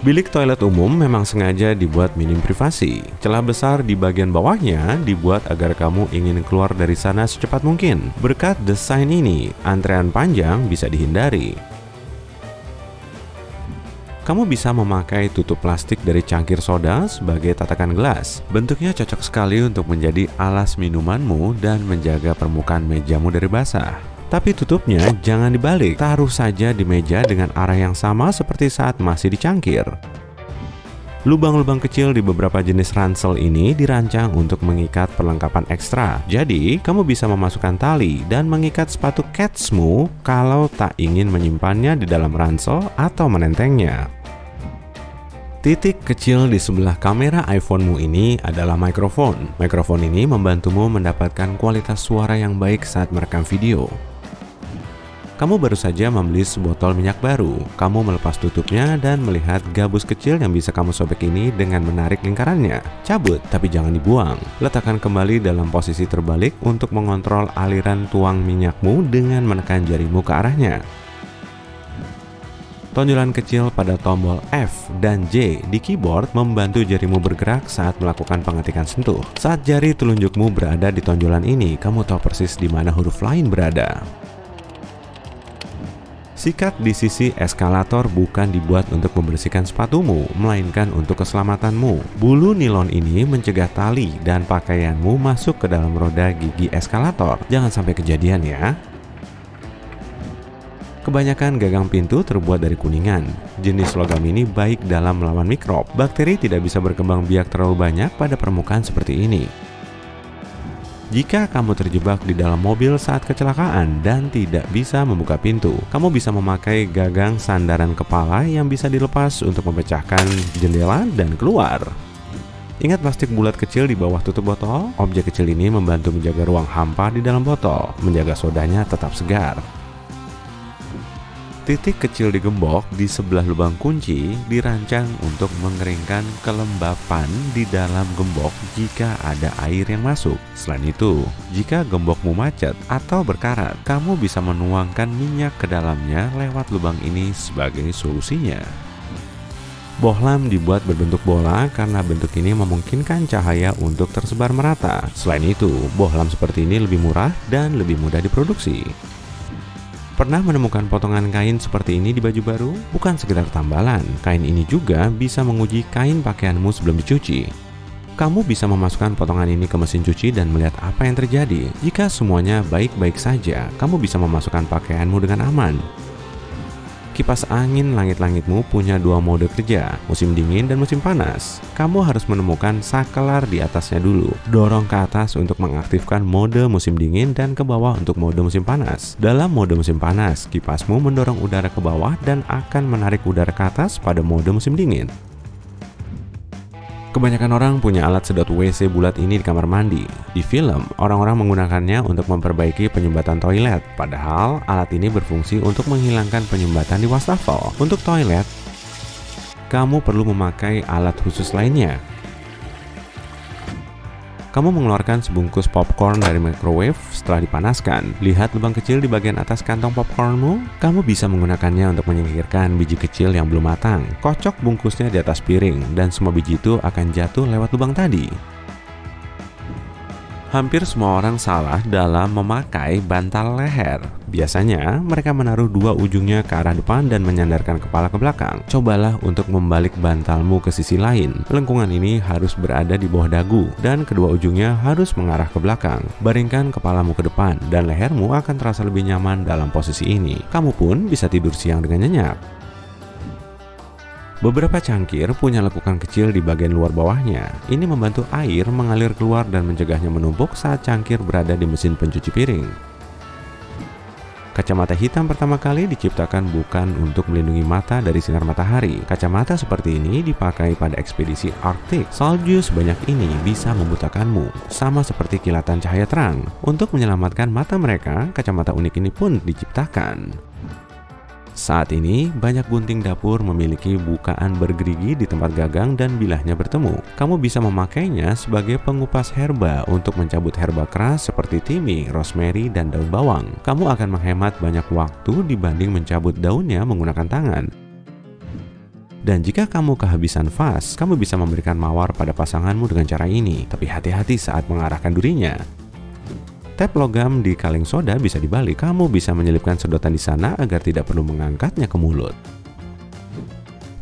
Bilik toilet umum memang sengaja dibuat minim privasi. Celah besar di bagian bawahnya dibuat agar kamu ingin keluar dari sana secepat mungkin. Berkat desain ini, antrean panjang bisa dihindari. Kamu bisa memakai tutup plastik dari cangkir soda sebagai tatakan gelas. Bentuknya cocok sekali untuk menjadi alas minumanmu dan menjaga permukaan mejamu dari basah. Tapi tutupnya jangan dibalik, taruh saja di meja dengan arah yang sama seperti saat masih dicangkir. Lubang-lubang kecil di beberapa jenis ransel ini dirancang untuk mengikat perlengkapan ekstra. Jadi, kamu bisa memasukkan tali dan mengikat sepatu katsmu kalau tak ingin menyimpannya di dalam ransel atau menentengnya. Titik kecil di sebelah kamera iPhone-mu ini adalah mikrofon. Mikrofon ini membantumu mendapatkan kualitas suara yang baik saat merekam video. Kamu baru saja membeli sebotol minyak baru. Kamu melepas tutupnya dan melihat gabus kecil yang bisa kamu sobek ini dengan menarik lingkarannya. Cabut, tapi jangan dibuang. Letakkan kembali dalam posisi terbalik untuk mengontrol aliran tuang minyakmu dengan menekan jarimu ke arahnya. Tonjolan kecil pada tombol F dan J di keyboard membantu jarimu bergerak saat melakukan pengetikan sentuh. Saat jari telunjukmu berada di tonjolan ini, kamu tahu persis di mana huruf lain berada. Sikat di sisi eskalator bukan dibuat untuk membersihkan sepatumu, melainkan untuk keselamatanmu. Bulu nilon ini mencegah tali dan pakaianmu masuk ke dalam roda gigi eskalator. Jangan sampai kejadian ya. Kebanyakan gagang pintu terbuat dari kuningan. Jenis logam ini baik dalam melawan mikrob. Bakteri tidak bisa berkembang biak terlalu banyak pada permukaan seperti ini. Jika kamu terjebak di dalam mobil saat kecelakaan dan tidak bisa membuka pintu, kamu bisa memakai gagang sandaran kepala yang bisa dilepas untuk memecahkan jendela dan keluar. Ingat plastik bulat kecil di bawah tutup botol? Objek kecil ini membantu menjaga ruang hampa di dalam botol, menjaga sodanya tetap segar. Titik kecil di gembok di sebelah lubang kunci dirancang untuk mengeringkan kelembapan di dalam gembok jika ada air yang masuk. Selain itu, jika gembokmu macet atau berkarat, kamu bisa menuangkan minyak ke dalamnya lewat lubang ini sebagai solusinya. Bohlam dibuat berbentuk bola karena bentuk ini memungkinkan cahaya untuk tersebar merata. Selain itu, bohlam seperti ini lebih murah dan lebih mudah diproduksi. Pernah menemukan potongan kain seperti ini di baju baru? Bukan sekedar tambalan, kain ini juga bisa menguji kain pakaianmu sebelum dicuci. Kamu bisa memasukkan potongan ini ke mesin cuci dan melihat apa yang terjadi. Jika semuanya baik-baik saja, kamu bisa memasukkan pakaianmu dengan aman. Kipas angin langit-langitmu punya dua mode kerja, musim dingin dan musim panas. Kamu harus menemukan sakelar di atasnya dulu. Dorong ke atas untuk mengaktifkan mode musim dingin dan ke bawah untuk mode musim panas. Dalam mode musim panas, kipasmu mendorong udara ke bawah dan akan menarik udara ke atas pada mode musim dingin. Kebanyakan orang punya alat sedot WC bulat ini di kamar mandi. Di film, orang-orang menggunakannya untuk memperbaiki penyumbatan toilet. Padahal, alat ini berfungsi untuk menghilangkan penyumbatan di wastafel. Untuk toilet, kamu perlu memakai alat khusus lainnya. Kamu mengeluarkan sebungkus popcorn dari microwave setelah dipanaskan. Lihat lubang kecil di bagian atas kantong popcornmu? Kamu bisa menggunakannya untuk menyingkirkan biji kecil yang belum matang. Kocok bungkusnya di atas piring, dan semua biji itu akan jatuh lewat lubang tadi. Hampir semua orang salah dalam memakai bantal leher. Biasanya, mereka menaruh dua ujungnya ke arah depan dan menyandarkan kepala ke belakang. Cobalah untuk membalik bantalmu ke sisi lain. Lengkungan ini harus berada di bawah dagu, dan kedua ujungnya harus mengarah ke belakang. Baringkan kepalamu ke depan, dan lehermu akan terasa lebih nyaman dalam posisi ini. Kamu pun bisa tidur siang dengan nyenyak. Beberapa cangkir punya lekukan kecil di bagian luar bawahnya. Ini membantu air mengalir keluar dan mencegahnya menumpuk saat cangkir berada di mesin pencuci piring. Kacamata hitam pertama kali diciptakan bukan untuk melindungi mata dari sinar matahari. Kacamata seperti ini dipakai pada ekspedisi Arktik. Salju sebanyak ini bisa membutakanmu, sama seperti kilatan cahaya terang. Untuk menyelamatkan mata mereka, kacamata unik ini pun diciptakan. Saat ini, banyak gunting dapur memiliki bukaan bergerigi di tempat gagang dan bilahnya bertemu. Kamu bisa memakainya sebagai pengupas herba untuk mencabut herba keras seperti timi, rosemary, dan daun bawang. Kamu akan menghemat banyak waktu dibanding mencabut daunnya menggunakan tangan. Dan jika kamu kehabisan vas, kamu bisa memberikan mawar pada pasanganmu dengan cara ini. Tapi hati-hati saat mengarahkan durinya. Tap logam di kaleng soda bisa dibalik. Kamu bisa menyelipkan sedotan di sana agar tidak perlu mengangkatnya ke mulut.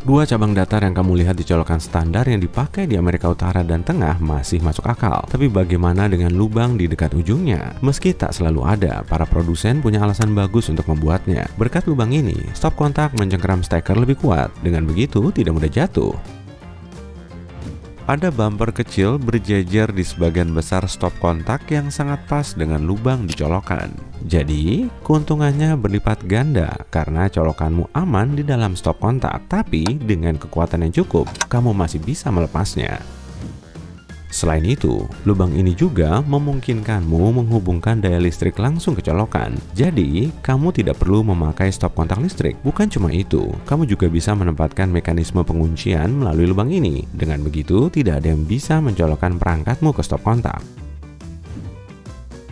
Dua cabang datar yang kamu lihat di colokan standar yang dipakai di Amerika Utara dan Tengah masih masuk akal. Tapi bagaimana dengan lubang di dekat ujungnya? Meski tak selalu ada, para produsen punya alasan bagus untuk membuatnya. Berkat lubang ini, stop kontak mencengkeram steker lebih kuat. Dengan begitu, tidak mudah jatuh. Ada bumper kecil berjejer di sebagian besar stop kontak yang sangat pas dengan lubang di colokan. Jadi, keuntungannya berlipat ganda karena colokanmu aman di dalam stop kontak, tapi dengan kekuatan yang cukup, kamu masih bisa melepasnya. Selain itu, lubang ini juga memungkinkanmu menghubungkan daya listrik langsung ke colokan. Jadi, kamu tidak perlu memakai stop kontak listrik. Bukan cuma itu, kamu juga bisa menempatkan mekanisme penguncian melalui lubang ini. Dengan begitu, tidak ada yang bisa mencolokkan perangkatmu ke stop kontak.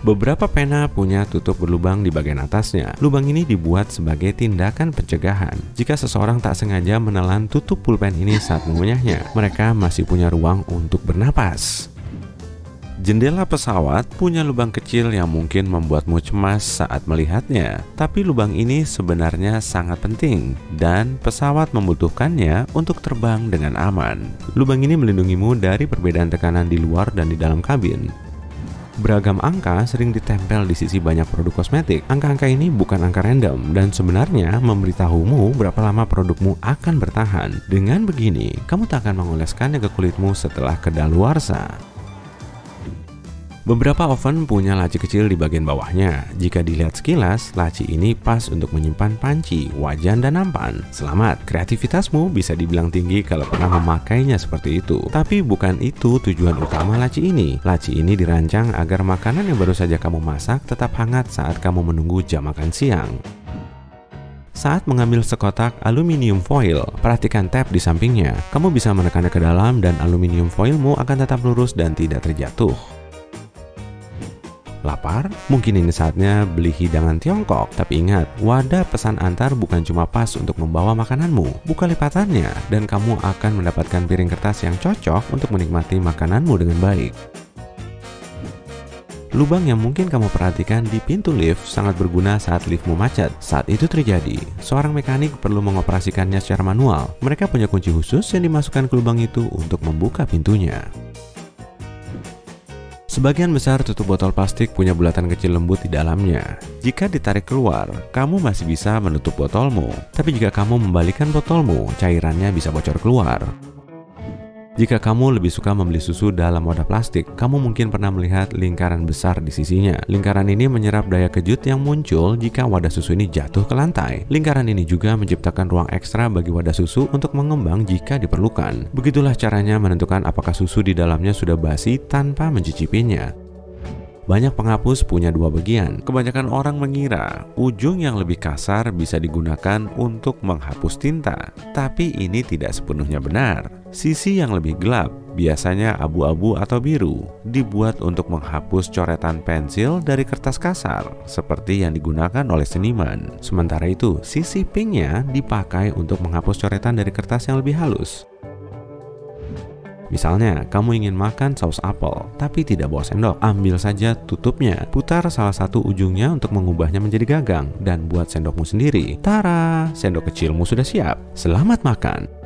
Beberapa pena punya tutup berlubang di bagian atasnya. Lubang ini dibuat sebagai tindakan pencegahan. Jika seseorang tak sengaja menelan tutup pulpen ini saat mengunyahnya, mereka masih punya ruang untuk bernapas. Jendela pesawat punya lubang kecil yang mungkin membuatmu cemas saat melihatnya. Tapi lubang ini sebenarnya sangat penting dan pesawat membutuhkannya untuk terbang dengan aman. Lubang ini melindungimu dari perbedaan tekanan di luar dan di dalam kabin. Beragam angka sering ditempel di sisi banyak produk kosmetik. Angka-angka ini bukan angka random dan sebenarnya memberitahumu berapa lama produkmu akan bertahan. Dengan begini, kamu tak akan mengoleskannya ke kulitmu setelah kedaluarsa. Beberapa oven punya laci kecil di bagian bawahnya. Jika dilihat sekilas, laci ini pas untuk menyimpan panci, wajan, dan nampan. Selamat, kreativitasmu bisa dibilang tinggi kalau pernah memakainya seperti itu. Tapi bukan itu tujuan utama laci ini. Laci ini dirancang agar makanan yang baru saja kamu masak tetap hangat saat kamu menunggu jam makan siang. Saat mengambil sekotak aluminium foil, perhatikan tab di sampingnya. Kamu bisa menekannya ke dalam dan aluminium foilmu akan tetap lurus dan tidak terjatuh. Lapar? Mungkin ini saatnya beli hidangan Tiongkok. Tapi ingat, wadah pesan antar bukan cuma pas untuk membawa makananmu. Buka lipatannya, dan kamu akan mendapatkan piring kertas yang cocok untuk menikmati makananmu dengan baik. Lubang yang mungkin kamu perhatikan di pintu lift sangat berguna saat liftmu macet. Saat itu terjadi, seorang mekanik perlu mengoperasikannya secara manual. Mereka punya kunci khusus yang dimasukkan ke lubang itu untuk membuka pintunya. Sebagian besar tutup botol plastik punya bulatan kecil lembut di dalamnya. Jika ditarik keluar, kamu masih bisa menutup botolmu. Tapi jika kamu membalikkan botolmu, cairannya bisa bocor keluar. Jika kamu lebih suka membeli susu dalam wadah plastik, kamu mungkin pernah melihat lingkaran besar di sisinya. Lingkaran ini menyerap daya kejut yang muncul jika wadah susu ini jatuh ke lantai. Lingkaran ini juga menciptakan ruang ekstra bagi wadah susu untuk mengembang jika diperlukan. Begitulah caranya menentukan apakah susu di dalamnya sudah basi tanpa mencicipinya. Banyak penghapus punya dua bagian. Kebanyakan orang mengira ujung yang lebih kasar bisa digunakan untuk menghapus tinta. Tapi ini tidak sepenuhnya benar. Sisi yang lebih gelap, biasanya abu-abu atau biru, dibuat untuk menghapus coretan pensil dari kertas kasar, seperti yang digunakan oleh seniman. Sementara itu, sisi pinknya dipakai untuk menghapus coretan dari kertas yang lebih halus. Misalnya, kamu ingin makan saus apel, tapi tidak bawa sendok. Ambil saja tutupnya, putar salah satu ujungnya untuk mengubahnya menjadi gagang, dan buat sendokmu sendiri. Tara, sendok kecilmu sudah siap. Selamat makan!